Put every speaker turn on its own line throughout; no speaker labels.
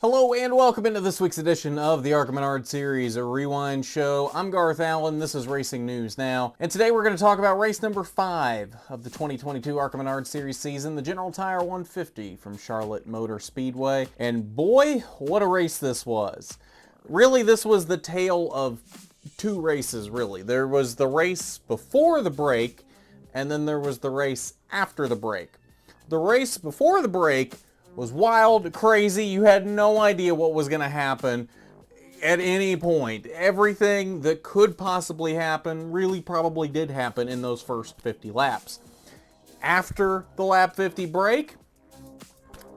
Hello and welcome into this week's edition of the ARCA MENARDS series, a rewind show. I'm Garth Allen, this is Racing News Now, and today we're going to talk about race number 5 of the 2022 ARCA MENARDS series season, the General Tire 150 from Charlotte Motor Speedway. And boy, what a race this was. Really, this was the tale of two races, really. There was the race before the break, and then there was the race after the break. The race before the break was wild, crazy. You had no idea what was going to happen at any point. Everything that could possibly happen really probably did happen in those first 50 laps. After the lap 50 break,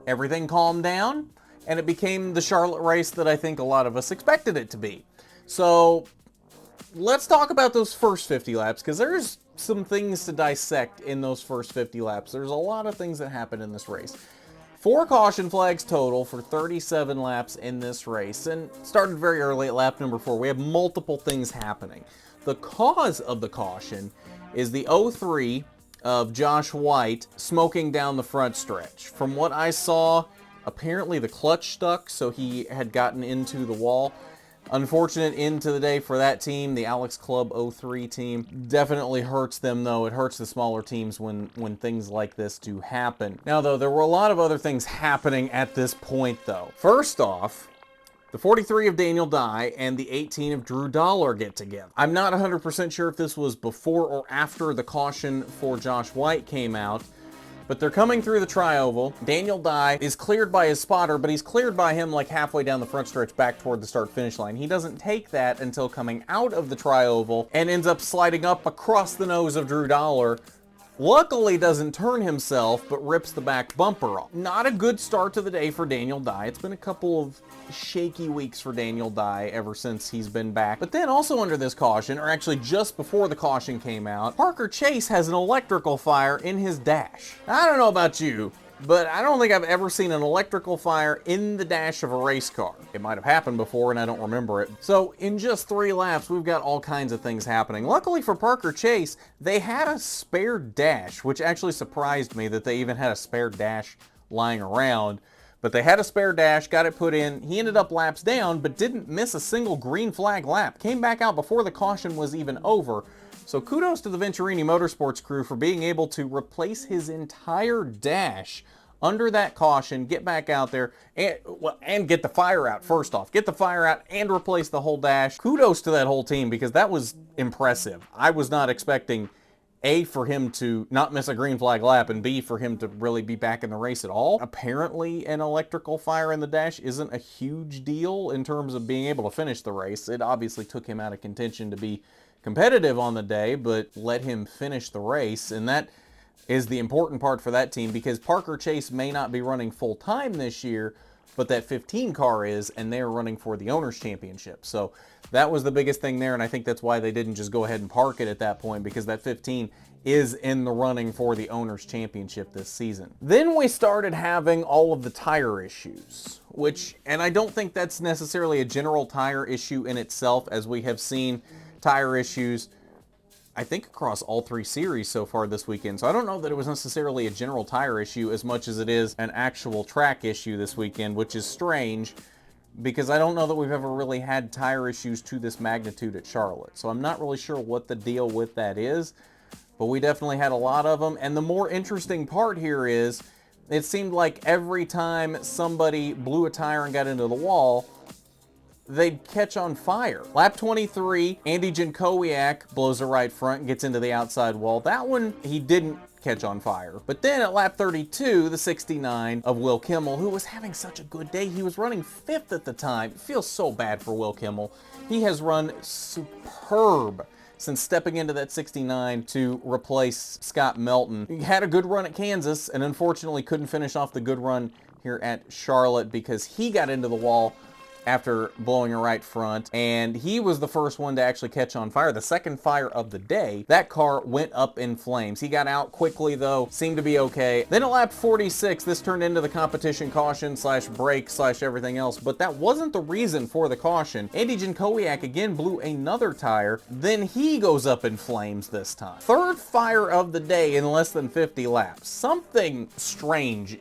everything calmed down, and it became the Charlotte race that I think a lot of us expected it to be. So let's talk about those first 50 laps, because there's some things to dissect in those first 50 laps. There's a lot of things that happened in this race. 4 caution flags total for 37 laps in this race, and started very early at lap number 4. We have multiple things happening. The cause of the caution is the 03 of Josh White smoking down the front stretch. From what I saw, apparently the clutch stuck, so he had gotten into the wall. Unfortunate end to the day for that team. The Alex Club 03 team definitely hurts them, though. It hurts the smaller teams when things like this do happen. Now, though, there were a lot of other things happening at this point, though. First off, the 43 of Daniel Dye and the 18 of Drew Dollar get together. I'm not 100% sure if this was before or after the caution for Josh White came out, but they're coming through the tri-oval. Daniel Dye is cleared by his spotter, but he's cleared by him like halfway down the front stretch back toward the start-finish line. He doesn't take that until coming out of the tri-oval and ends up sliding up across the nose of Drew Dollar. Luckily doesn't turn himself, but rips the back bumper off. Not a good start to the day for Daniel Dye. It's been a couple of shaky weeks for Daniel Dye ever since he's been back. But then also under this caution, or actually just before the caution came out, Parker Chase has an electrical fire in his dash. I don't know about you, but I don't think I've ever seen an electrical fire in the dash of a race car. It might have happened before and I don't remember it. So in just 3 laps, we've got all kinds of things happening. Luckily for Parker Chase, they had a spare dash, which actually surprised me that they even had a spare dash lying around. But they had a spare dash, got it put in. He ended up laps down, but didn't miss a single green flag lap. Came back out before the caution was even over. So kudos to the Venturini Motorsports crew for being able to replace his entire dash under that caution, get back out there, and get the fire out first off. Get the fire out and replace the whole dash. Kudos to that whole team, because that was impressive. I was not expecting, A, for him to not miss a green flag lap, and B, for him to really be back in the race at all. Apparently, an electrical fire in the dash isn't a huge deal in terms of being able to finish the race. It obviously took him out of contention to be competitive on the day, but let him finish the race, and that is the important part for that team, because Parker Chase may not be running full-time this year, but that 15 car is, and they're running for the Owners' Championship. So that was the biggest thing there, and I think that's why they didn't just go ahead and park it at that point, because that 15 is in the running for the Owners' Championship this season. Then we started having all of the tire issues, and I don't think that's necessarily a general tire issue in itself, as we have seen tire issues, I think, across all 3 series so far this weekend. So I don't know that it was necessarily a general tire issue as much as it is an actual track issue this weekend, which is strange, because I don't know that we've ever really had tire issues to this magnitude at Charlotte. So I'm not really sure what the deal with that is, but we definitely had a lot of them. And the more interesting part here is, it seemed like every time somebody blew a tire and got into the wall, they'd catch on fire. Lap 23, Andy Jankowiak blows a right front and gets into the outside wall. That one, he didn't catch on fire. But then at lap 32, the 69 of Will Kimmel, who was having such a good day. He was running 5th at the time. It feels so bad for Will Kimmel. He has run superb since stepping into that 69 to replace Scott Melton. He had a good run at Kansas and unfortunately couldn't finish off the good run here at Charlotte because he got into the wall after blowing a right front, and he was the first one to actually catch on fire. The second fire of the day, that car went up in flames. He got out quickly though, seemed to be okay. Then at lap 46, this turned into the competition caution slash break slash everything else, but that wasn't the reason for the caution. Andy Jankowiak again blew another tire, then he goes up in flames this time. Third fire of the day in less than 50 laps. Something strange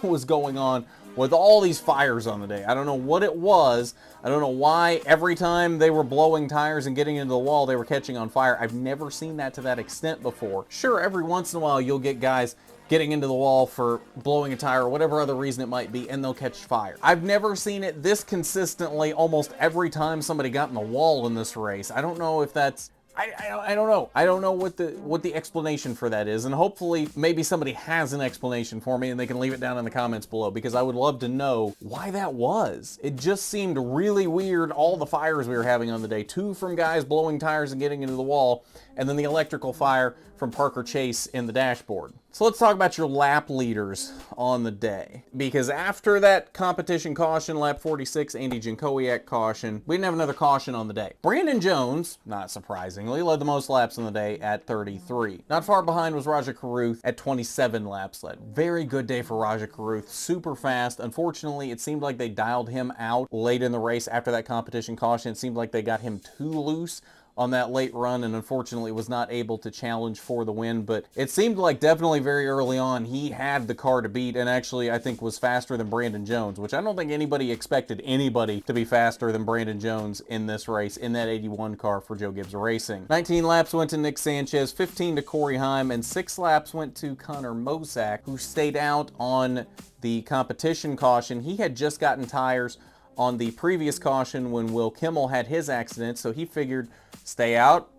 was going on with all these fires on the day. I don't know what it was. I don't know why every time they were blowing tires and getting into the wall, they were catching on fire. I've never seen that to that extent before. Sure, every once in a while you'll get guys getting into the wall for blowing a tire or whatever other reason it might be, and they'll catch fire. I've never seen it this consistently almost every time somebody got in the wall in this race. I don't know if that's... I don't know. I don't know what the explanation for that is, and hopefully maybe somebody has an explanation for me and they can leave it down in the comments below, because I would love to know why that was. It just seemed really weird, all the fires we were having on the day. 2 from guys blowing tires and getting into the wall, and then the electrical fire from Parker Chase in the dashboard. So let's talk about your lap leaders on the day. Because after that competition caution, lap 46, Andy Jankowiak caution, we didn't have another caution on the day. Brandon Jones, not surprisingly, led the most laps on the day at 33. Not far behind was Rajah Caruth at 27 laps led. Very good day for Rajah Caruth, super fast. Unfortunately, it seemed like they dialed him out late in the race after that competition caution. It seemed like they got him too loose on that late run, and unfortunately was not able to challenge for the win. But it seemed like definitely very early on he had the car to beat, and actually I think was faster than Brandon Jones, which I don't think anybody expected anybody to be faster than Brandon Jones in this race, in that 81 car for Joe Gibbs Racing. 19 laps went to Nick Sanchez, 15 to Corey Heim, and 6 laps went to Connor Mosack, who stayed out on the competition caution. He had just gotten tires on the previous caution when Will Kimmel had his accident, so he figured, stay out,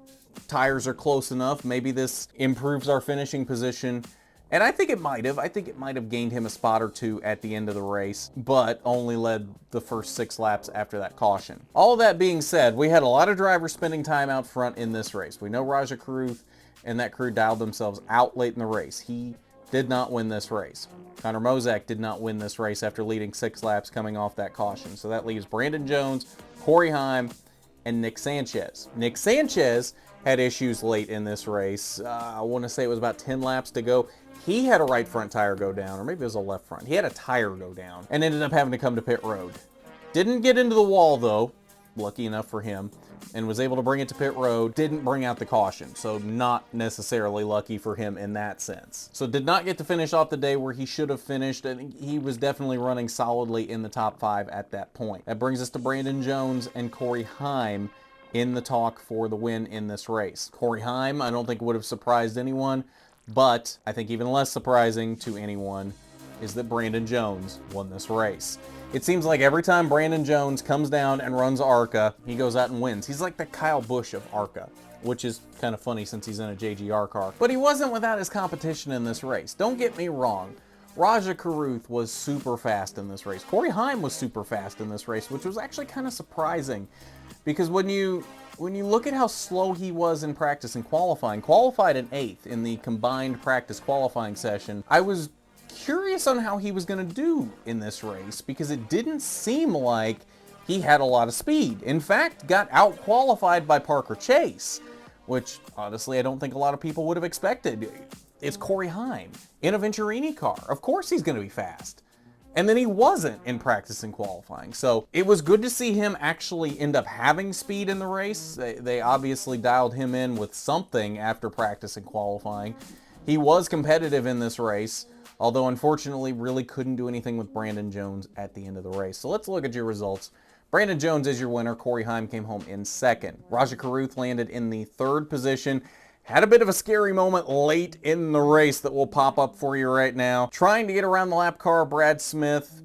tires are close enough, maybe this improves our finishing position. And I think it might have. I think it might have gained him a spot or 2 at the end of the race, but only led the first 6 laps after that caution. All of that being said, we had a lot of drivers spending time out front in this race. We know Rajah Caruth and that crew dialed themselves out late in the race. He did not win this race. Connor Mosack did not win this race after leading 6 laps coming off that caution. So that leaves Brandon Jones, Corey Heim, and Nick Sanchez. Nick Sanchez had issues late in this race. I want to say it was about 10 laps to go. He had a right front tire go down, or maybe it was a left front. He had a tire go down and ended up having to come to pit road. Didn't get into the wall though, lucky enough for him, and was able to bring it to pit road. Didn't bring out the caution, so not necessarily lucky for him in that sense. So did not get to finish off the day where he should have finished, and he was definitely running solidly in the top 5 at that point. That brings us to Brandon Jones and Corey Heim in the talk for the win in this race. Corey Heim, I don't think would have surprised anyone, but I think even less surprising to anyone is that Brandon Jones won this race. It seems like every time Brandon Jones comes down and runs ARCA, he goes out and wins. He's like the Kyle Busch of ARCA, which is kind of funny since he's in a JGR car. But he wasn't without his competition in this race. Don't get me wrong. Rajah Caruth was super fast in this race. Corey Heim was super fast in this race, which was actually kind of surprising, because when you look at how slow he was in practice and qualifying, qualified in 8th in the combined practice qualifying session, I was curious on how he was going to do in this race, because it didn't seem like he had a lot of speed. In fact, got out-qualified by Parker Chase, which honestly I don't think a lot of people would have expected. It's Corey Heim in a Venturini car. Of course he's going to be fast. And then he wasn't in practice and qualifying. So it was good to see him actually end up having speed in the race. They obviously dialed him in with something after practice and qualifying. He was competitive in this race, although unfortunately really couldn't do anything with Brandon Jones at the end of the race. So let's look at your results. Brandon Jones is your winner. Corey Heim came home in 2nd. Rajah Caruth landed in the 3rd position. Had a bit of a scary moment late in the race that will pop up for you right now. Trying to get around the lap car, Brad Smith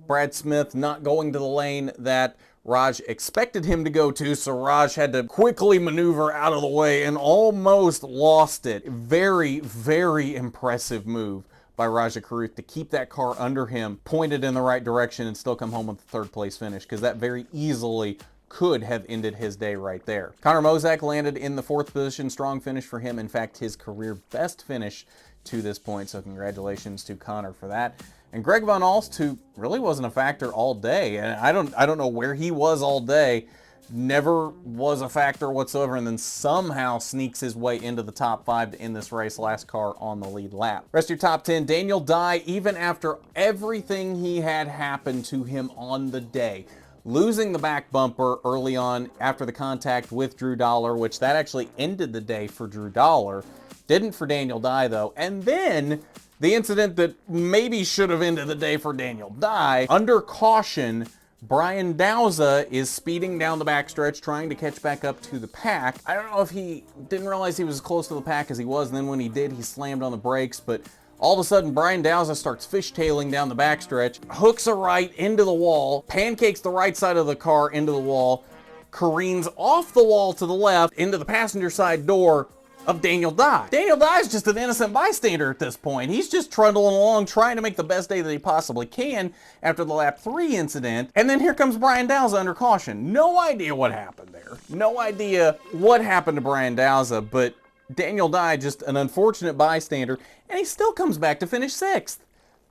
not going to the lane that Raj expected him to go to, so Raj had to quickly maneuver out of the way and almost lost it. Very, very impressive move by Rajah Caruth to keep that car under him, pointed in the right direction, and still come home with the 3rd place finish, because that very easily could have ended his day right there. Connor Mosack landed in the 4th position. Strong finish for him. In fact, his career best finish to this point, so congratulations to Connor for that. And Greg Van Alst, who really wasn't a factor all day, and I don't know where he was all day, never was a factor whatsoever, and then somehow sneaks his way into the top 5 to end this race. Last car on the lead lap. Rest of your top 10, Daniel Dye, even after everything he had happened to him on the day, losing the back bumper early on after the contact with Drew Dollar, which that actually ended the day for Drew Dollar. Didn't for Daniel Dye, though. And then the incident that maybe should have ended the day for Daniel Dye, under caution, Brian Dowza is speeding down the backstretch, trying to catch back up to the pack. I don't know if he didn't realize he was as close to the pack as he was, and then when he did, he slammed on the brakes, but all of a sudden, Brian Dowza starts fishtailing down the backstretch, hooks a right into the wall, pancakes the right side of the car into the wall, careens off the wall to the left into the passenger side door of Daniel Dye. Daniel Dye is just an innocent bystander at this point. He's just trundling along, trying to make the best day that he possibly can after the lap 3 incident. And then here comes Brian Dowza under caution. No idea what happened there. No idea what happened to Brian Dowza, but Daniel Dye, just an unfortunate bystander, and he still comes back to finish 6th.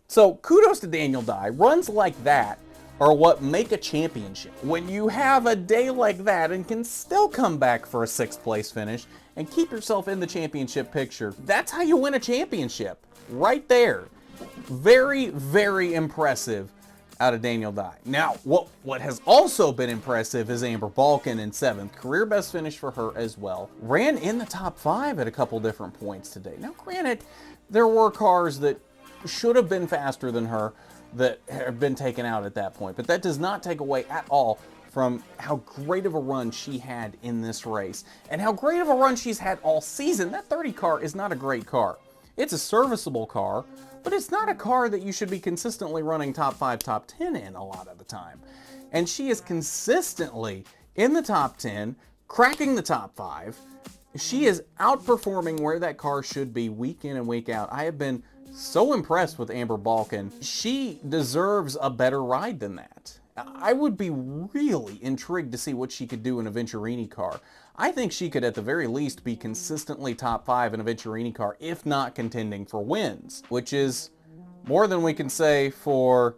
So kudos to Daniel Dye. Runs like that are what make a championship. When you have a day like that and can still come back for a 6th place finish and keep yourself in the championship picture, that's how you win a championship. Right there. Very, very impressive out of Daniel Dye. Now, what has also been impressive is Amber Balkan in 7th. Career best finish for her as well. Ran in the top 5 at a couple different points today. Now, granted, there were cars that should have been faster than her that have been taken out at that point, but that does not take away at all from how great of a run she had in this race and how great of a run she's had all season. That 30 car is not a great car. It's a serviceable car, but it's not a car that you should be consistently running top 5, top 10 in a lot of the time. And she is consistently in the top 10, cracking the top 5. She is outperforming where that car should be week in and week out. I have been so impressed with Amber Balkan. She deserves a better ride than that. I would be really intrigued to see what she could do in a Venturini car. I think she could at the very least be consistently top 5 in a Venturini car, if not contending for wins, which is more than we can say for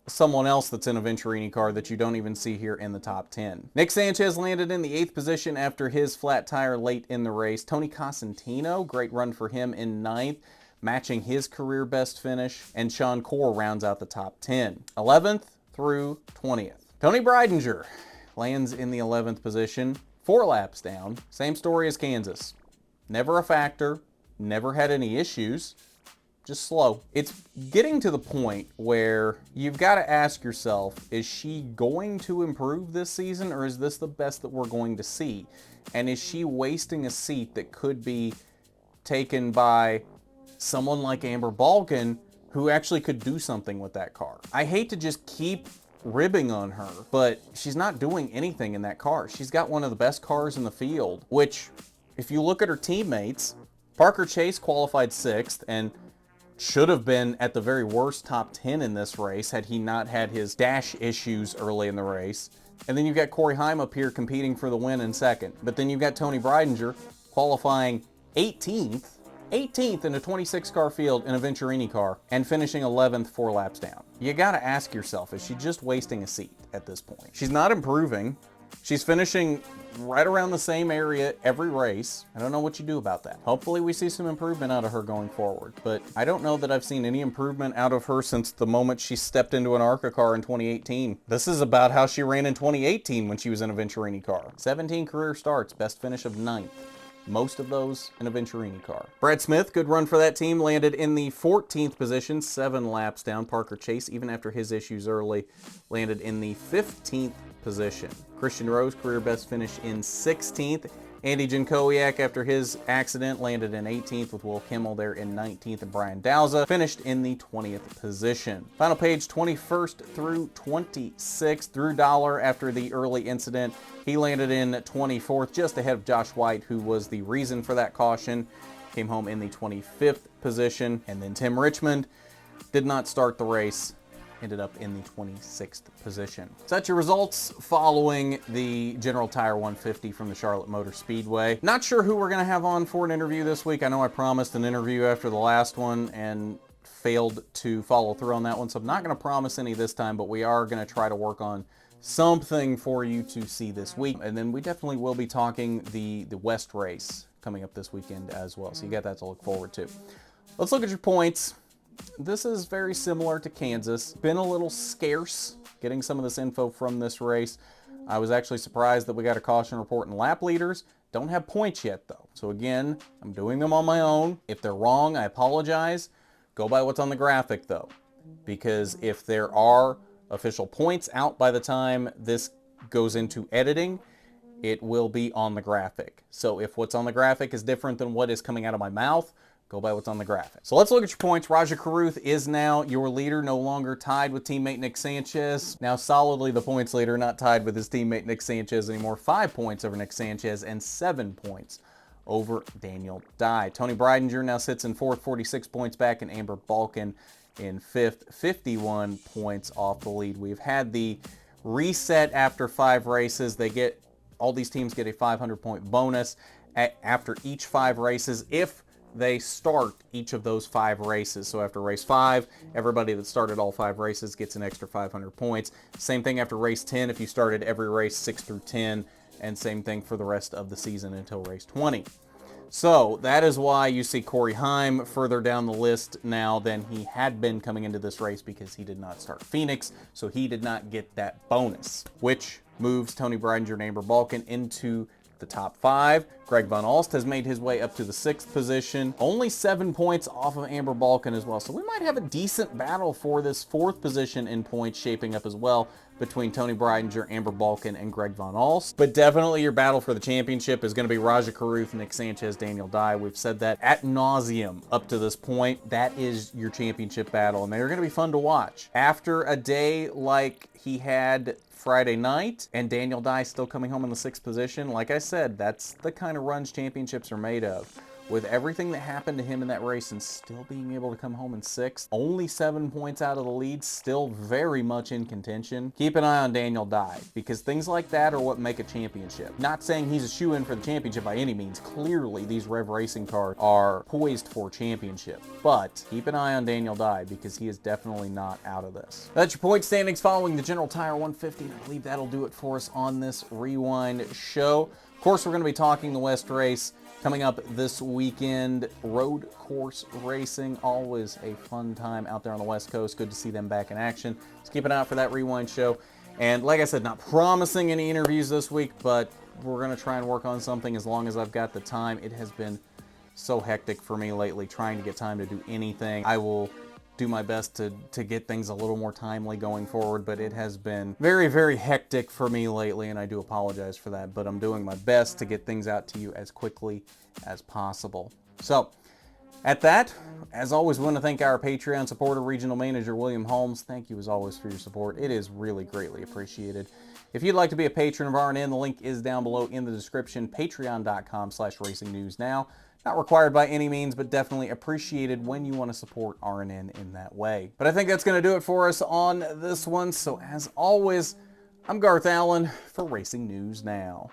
someone else that's in a Venturini car that you don't even see here in the top 10. Nick Sanchez landed in the 8th position after his flat tire late in the race. Tony Cosentino, great run for him in 9th, matching his career best finish, and Sean Corr rounds out the top 10. 11th through 20th. Tony Breidinger lands in the 11th position, 4 laps down. Same story as Kansas. Never a factor, never had any issues, just slow. It's getting to the point where you've got to ask yourself, is she going to improve this season, or is this the best that we're going to see? And is she wasting a seat that could be taken by someone like Amber Balkan, who actually could do something with that car? I hate to just keep ribbing on her, but she's not doing anything in that car. She's got one of the best cars in the field, which, if you look at her teammates, Parker Chase qualified 6th and should have been at the very worst top 10 in this race had he not had his dash issues early in the race. And then you've got Corey Heim up here competing for the win in 2nd. But then you've got Tony Breidinger qualifying 18th in a 26 car field in a Venturini car and finishing 11th 4 laps down. You gotta ask yourself, is she just wasting a seat at this point? She's not improving. She's finishing right around the same area every race. I don't know what you do about that. Hopefully we see some improvement out of her going forward, but I don't know that I've seen any improvement out of her since the moment she stepped into an ARCA car in 2018. This is about how she ran in 2018 when she was in a Venturini car. 17 career starts, best finish of 9th. Most of those in a Venturini car. Brad Smith, good run for that team, landed in the 14th position, 7 laps down. Parker Chase, even after his issues early, landed in the 15th position. Christian Rose, career best finish in 16th. Andy Jankowiak, after his accident, landed in 18th with Will Kimmel there in 19th, and Brian Dowza finished in the 20th position. Final page, 21st through 26th. Drew Dollar, after the early incident, he landed in 24th, just ahead of Josh White, who was the reason for that caution. Came home in the 25th position, and then Tim Richmond did not start the race, ended up in the 26th position. So that's your results following the General Tire 150 from the Charlotte Motor Speedway. Not sure who we're going to have on for an interview this week. I know I promised an interview after the last one and failed to follow through on that one, so I'm not going to promise any this time, but we are going to try to work on something for you to see this week. And then we definitely will be talking the West race coming up this weekend as well, so you got that to look forward to. Let's look at your points. This is very similar to Kansas. Been a little scarce getting some of this info from this race. I was actually surprised that we got a caution report in lap leaders. Don't have points yet, though. So again, I'm doing them on my own. If they're wrong, I apologize. Go by what's on the graphic, though. Because if there are official points out by the time this goes into editing, it will be on the graphic. So if what's on the graphic is different than what is coming out of my mouth, go by what's on the graphic. So let's look at your points. Rajah Caruth is now your leader, no longer tied with teammate Nick Sanchez. Now solidly the points leader, not tied with his teammate Nick Sanchez anymore. 5 points over Nick Sanchez and 7 points over Daniel Dye. Tony Breidinger now sits in 4th, 46 points back, and Amber Balkin in 5th, 51 points off the lead. We've had the reset after 5 races. All these teams get a 500-point bonus after each 5 races if they start each of those 5 races. So after race 5, everybody that started all 5 races gets an extra 500 points. Same thing after race 10 if you started every race 6 through 10, and same thing for the rest of the season until race 20. So that is why you see Corey Heim further down the list now than he had been coming into this race, because he did not start Phoenix, so he did not get that bonus, which moves Tony Breidinger and Amber Balkin into the top 5. Greg Van Alst has made his way up to the 6th position, only 7 points off of Amber Balkin as well. So we might have a decent battle for this 4th position in points shaping up as well between Tony Breidinger, Amber Balkin, and Greg Van Alst. But definitely your battle for the championship is going to be Rajah Caruth, Nick Sanchez, Daniel Dye. We've said that ad nauseum up to this point. That is your championship battle, and they're going to be fun to watch. After a day like he had Friday night, and Daniel Dye still coming home in the 6th position, like I said, that's the kind of runs championships are made of. With everything that happened to him in that race and still being able to come home in 6th, only 7 points out of the lead, still very much in contention. Keep an eye on Daniel Dye, because things like that are what make a championship. Not saying he's a shoe-in for the championship by any means. Clearly, these Rev Racing cars are poised for championship. But keep an eye on Daniel Dye, because he is definitely not out of this. That's your point standings following the General Tire 150. I believe that'll do it for us on this Rewind show. Of course, we're going to be talking the West Race coming up this weekend. Road course racing, always a fun time out there on the West Coast. Good to see them back in action. So keep an eye out for that Rewind show. And like I said, not promising any interviews this week, but we're going to try and work on something as long as I've got the time. It has been so hectic for me lately trying to get time to do anything. I will do my best to get things a little more timely going forward, but it has been very, very hectic for me lately, and I do apologize for that, but I'm doing my best to get things out to you as quickly as possible. So, at that, as always, we want to thank our Patreon supporter, Regional Manager William Holmes. Thank you as always for your support. It is really greatly appreciated. If you'd like to be a patron of RNN, the link is down below in the description, patreon.com/racingNewsNow. Not required by any means, but definitely appreciated when you want to support RNN in that way. But I think that's going to do it for us on this one. So as always, I'm Garth Allen for Racing News Now.